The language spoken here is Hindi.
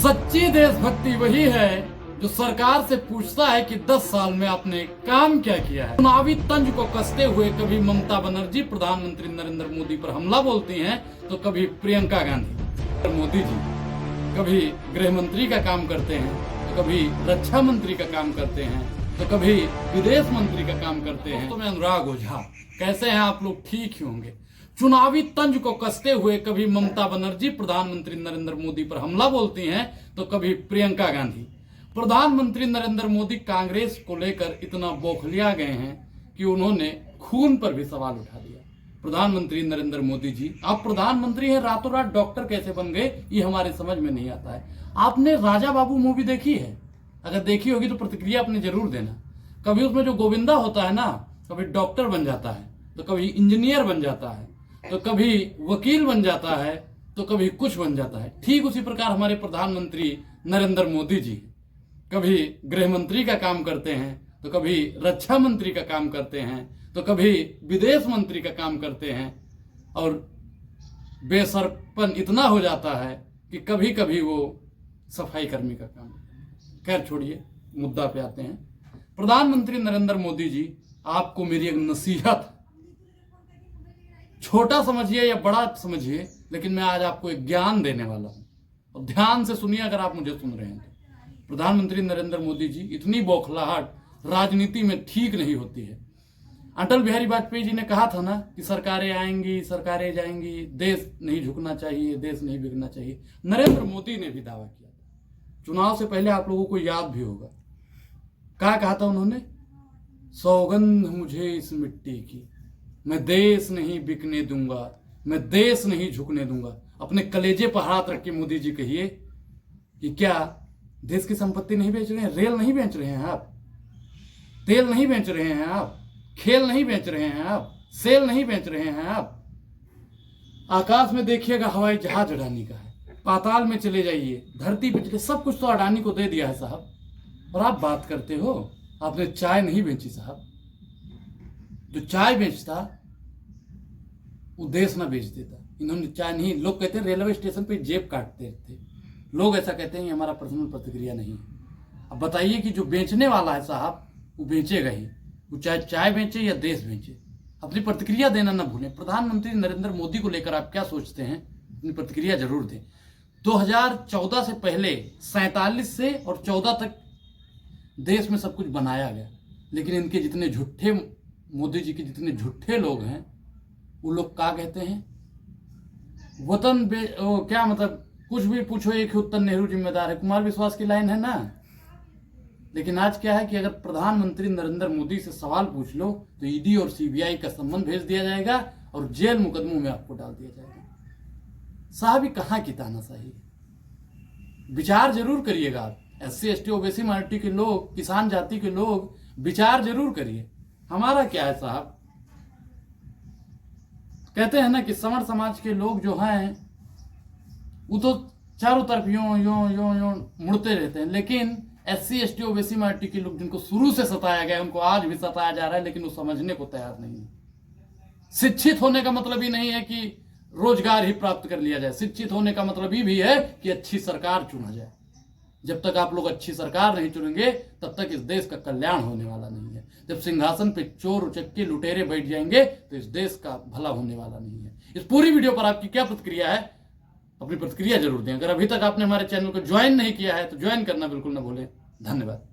सच्ची देशभक्ति वही है जो सरकार से पूछता है कि 10 साल में आपने काम क्या किया है। चुनावी तंज को कसते हुए कभी ममता बनर्जी प्रधानमंत्री नरेंद्र मोदी पर हमला बोलती हैं, तो कभी प्रियंका गांधी मोदी जी कभी गृह मंत्री का काम करते हैं, तो कभी रक्षा मंत्री का काम करते हैं, तो कभी विदेश मंत्री का काम करते हैं। तो मैं अनुराग ओझा, कैसे हैं आप लोग? ठीक ही होंगे। चुनावी तंज को कसते हुए कभी ममता बनर्जी प्रधानमंत्री नरेंद्र मोदी पर हमला बोलती हैं, तो कभी प्रियंका गांधी। प्रधानमंत्री नरेंद्र मोदी कांग्रेस को लेकर इतना बौखलिया गए हैं कि उन्होंने खून पर भी सवाल उठा दिया। प्रधानमंत्री नरेंद्र मोदी जी, आप प्रधानमंत्री हैं, रातों रात डॉक्टर कैसे बन गए, ये हमारे समझ में नहीं आता है। आपने राजा बाबू मूवी देखी है? अगर देखी होगी तो प्रतिक्रिया अपनी जरूर देना। कभी उसमें जो गोविंदा होता है ना, कभी डॉक्टर बन जाता है, तो कभी इंजीनियर बन जाता है, तो कभी वकील बन जाता है, तो कभी कुछ बन जाता है। ठीक उसी प्रकार हमारे प्रधानमंत्री नरेंद्र मोदी जी कभी गृह मंत्री का काम करते हैं, तो कभी रक्षा मंत्री का काम करते हैं, तो कभी विदेश मंत्री का काम करते हैं, और बेसरपन इतना हो जाता है कि कभी कभी वो सफाई कर्मी का काम। खैर छोड़िए, मुद्दा पे आते हैं। प्रधानमंत्री नरेंद्र मोदी जी, आपको मेरी एक नसीहत, छोटा समझिए या बड़ा समझिए, लेकिन मैं आज आपको एक ज्ञान देने वाला हूं, और ध्यान से सुनिए अगर आप मुझे सुन रहे हैं तो। प्रधानमंत्री नरेंद्र मोदी जी, इतनी बौखलाहट राजनीति में ठीक नहीं होती है। अटल बिहारी वाजपेयी जी ने कहा था ना कि सरकारें आएंगी, सरकारें जाएंगी, देश नहीं झुकना चाहिए, देश नहीं बिकना चाहिए। नरेंद्र मोदी ने भी दावा किया था, चुनाव से पहले, आप लोगों को याद भी होगा। क्या कहा था उन्होंने? सौगंध मुझे इस मिट्टी की, मैं देश नहीं बिकने दूंगा, मैं देश नहीं झुकने दूंगा। अपने कलेजे पर हाथ रख के मोदी जी कहिए कि क्या देश की संपत्ति नहीं बेच रहे हैं? रेल नहीं बेच रहे हैं आप? तेल नहीं बेच रहे हैं आप? खेल नहीं बेच रहे हैं आप? सेल नहीं बेच रहे हैं आप? आकाश में देखिएगा, हवाई जहाज अडानी का है। पाताल में चले जाइए, धरती पे चले, सब कुछ तो अडानी को दे दिया है साहब। और आप बात करते हो, आपने चाय नहीं बेची साहब। जो चाय बेचता वो देश ना बेच देता। इन्होंने चाय नहीं, लोग कहते हैं रेलवे स्टेशन पे जेब काटते थे, लोग ऐसा कहते हैं। ये हमारा पर्सनल प्रतिक्रिया नहीं है। अब बताइए कि जो बेचने वाला है साहब, वो बेचेगा ही, वो चाहे चाय बेचे या देश बेचे। अपनी प्रतिक्रिया देना ना भूलें। प्रधानमंत्री नरेंद्र मोदी को लेकर आप क्या सोचते हैं, अपनी प्रतिक्रिया जरूर दें। 2014 से पहले 47 से और 14 तक देश में सब कुछ बनाया गया, लेकिन इनके जितने झूठे, मोदी जी के जितने झूठे लोग हैं, वो लोग क्या कहते हैं, वतन क्या मतलब, कुछ भी पूछो एक ही उत्तर, नेहरू जिम्मेदार है। कुमार विश्वास की लाइन है ना। लेकिन आज क्या है कि अगर प्रधानमंत्री नरेंद्र मोदी से सवाल पूछ लो तो ईडी और सीबीआई का संबंध भेज दिया जाएगा और जेल मुकदमों में आपको डाल दिया जाएगा। साहब, ये कहाँ की तानाशाही है? विचार जरूर करिएगा आप। SC ST OBC माइनॉरिटी के लोग, किसान जाति के लोग, विचार जरूर करिए। हमारा क्या है साहब? कहते हैं ना कि समर समाज के लोग जो हैं वो तो चारों तरफ यूं यूं यूं यूं मुड़ते रहते हैं, लेकिन SC ST OBC माइनॉरिटी के लोग, जिनको शुरू से सताया गया, उनको आज भी सताया जा रहा है, लेकिन वो समझने को तैयार नहीं है। शिक्षित होने का मतलब ही नहीं है कि रोजगार ही प्राप्त कर लिया जाए। शिक्षित होने का मतलब ही भी है कि अच्छी सरकार चुना जाए। जब तक आप लोग अच्छी सरकार नहीं चुनेंगे, तब तक इस देश का कल्याण होने वाला नहीं है। जब सिंहासन पे चोर उचक्के लुटेरे बैठ जाएंगे, तो इस देश का भला होने वाला नहीं है। इस पूरी वीडियो पर आपकी क्या प्रतिक्रिया है? अपनी प्रतिक्रिया जरूर दें। अगर अभी तक आपने हमारे चैनल को ज्वाइन नहीं किया है तो ज्वाइन करना बिल्कुल ना भूलें। धन्यवाद।